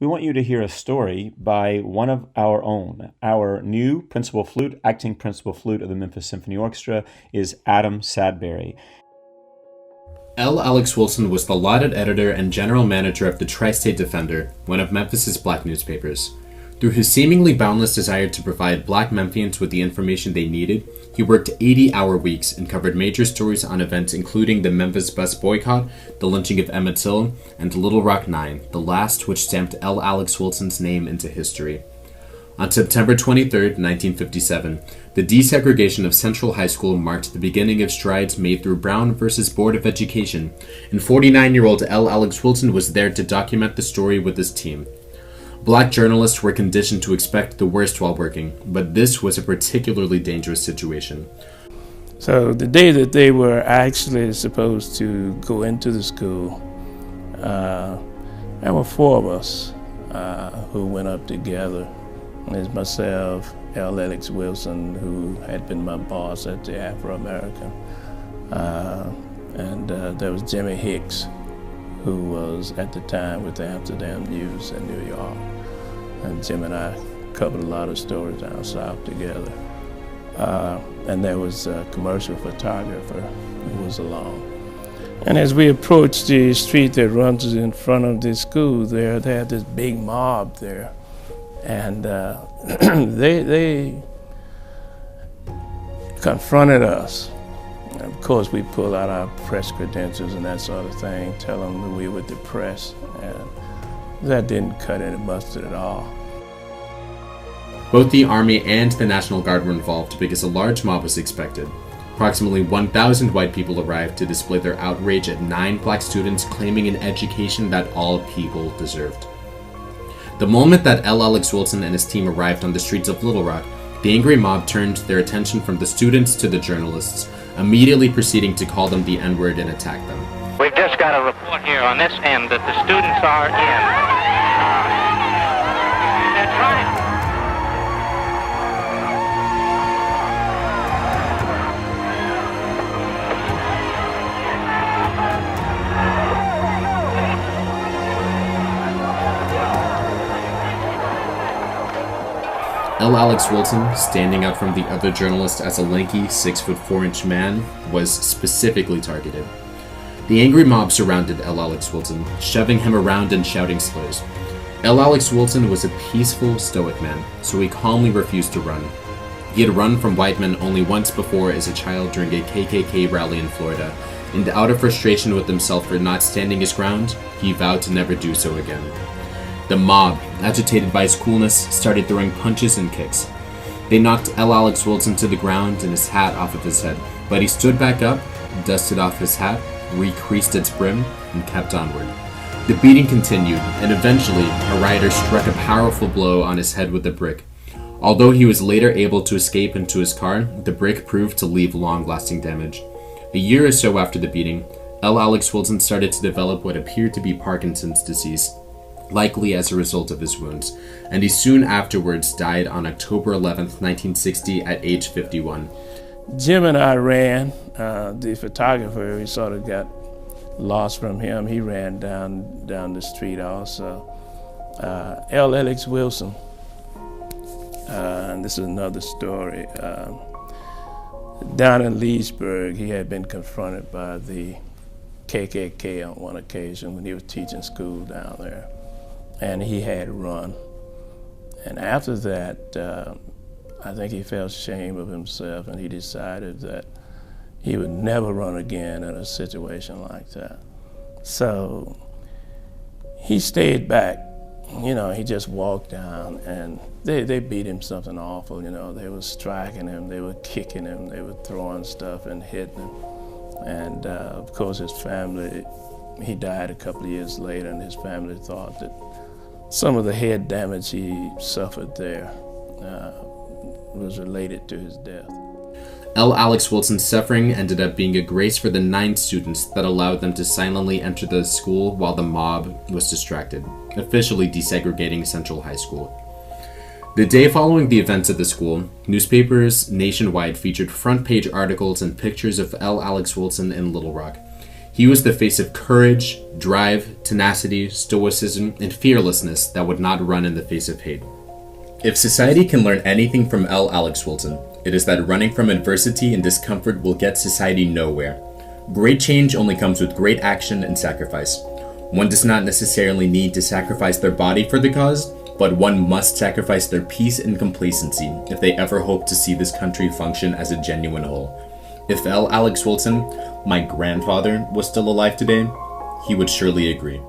we want you to hear a story by one of our own. Our new acting principal flute of the Memphis Symphony Orchestra is Adam Sadberry. L. Alex Wilson was the lauded editor and general manager of the Tri-State Defender, one of Memphis's black newspapers. Through his seemingly boundless desire to provide black Memphians with the information they needed, he worked 80-hour weeks and covered major stories on events including the Memphis bus boycott, the lynching of Emmett Till, and the Little Rock Nine, the last which stamped L. Alex Wilson's name into history. On September 23, 1957, the desegregation of Central High School marked the beginning of strides made through Brown versus Board of Education, and 49-year-old L. Alex Wilson was there to document the story with his team. Black journalists were conditioned to expect the worst while working, but this was a particularly dangerous situation. So the day that they were actually supposed to go into the school, there were four of us who went up together. There's myself, L. Alex Wilson, who had been my boss at the Afro-American, and there was Jimmy Hicks, who was at the time with the Amsterdam News in New York. And Jim and I covered a lot of stories down south together. And there was a commercial photographer who was along. And as we approached the street that runs in front of the school there, they had this big mob there. And they confronted us. And of course, we pulled out our press credentials and that sort of thing, tell them that we were the press, and that didn't cut any mustard at all. Both the Army and the National Guard were involved because a large mob was expected. Approximately 1,000 white people arrived to display their outrage at 9 black students claiming an education that all people deserved. The moment that L. Alex Wilson and his team arrived on the streets of Little Rock, the angry mob turned their attention from the students to the journalists, immediately proceeding to call them the N-word and attack them. We've just got a report here on this end that the students are in. That's right. L. Alex Wilson, standing out from the other journalists as a lanky 6'4" man, was specifically targeted. The angry mob surrounded L. Alex Wilson, shoving him around and shouting slurs. L. Alex Wilson was a peaceful, stoic man, so he calmly refused to run. He had run from white men only once before as a child during a KKK rally in Florida, and out of frustration with himself for not standing his ground, he vowed to never do so again. The mob, agitated by his coolness, started throwing punches and kicks. They knocked L. Alex Wilson to the ground and his hat off of his head, but he stood back up, dusted off his hat, recreased its brim, and kept onward. The beating continued, and eventually, a rioter struck a powerful blow on his head with a brick. Although he was later able to escape into his car, the brick proved to leave long-lasting damage. A year or so after the beating, L. Alex Wilson started to develop what appeared to be Parkinson's disease, likely as a result of his wounds, and he soon afterwards died on October 11, 1960 at age 51. Jim and I ran. The photographer, we sort of got lost from him. He ran down the street also. L. Alex Wilson, and this is another story. Down in Leesburg, he had been confronted by the KKK on one occasion when he was teaching school down there, and he had run. And after that, I think he felt shame of himself, and he decided that he would never run again in a situation like that. So he stayed back. You know, he just walked down, and they beat him something awful. You know, they were striking him, they were kicking him, they were throwing stuff and hitting him. And of course, his family, he died a couple of years later, and his family thought that some of the head damage he suffered there was related to his death. L. Alex Wilson's suffering ended up being a grace for the 9 students that allowed them to silently enter the school while the mob was distracted, officially desegregating Central High School. The day following the events at the school, newspapers nationwide featured front-page articles and pictures of L. Alex Wilson in Little Rock. He was the face of courage, drive, tenacity, stoicism, and fearlessness that would not run in the face of hate. If society can learn anything from L. Alex Wilson, it is that running from adversity and discomfort will get society nowhere. Great change only comes with great action and sacrifice. One does not necessarily need to sacrifice their body for the cause, but one must sacrifice their peace and complacency if they ever hope to see this country function as a genuine whole. If L. Alex Wilson, my grandfather, was still alive today, he would surely agree.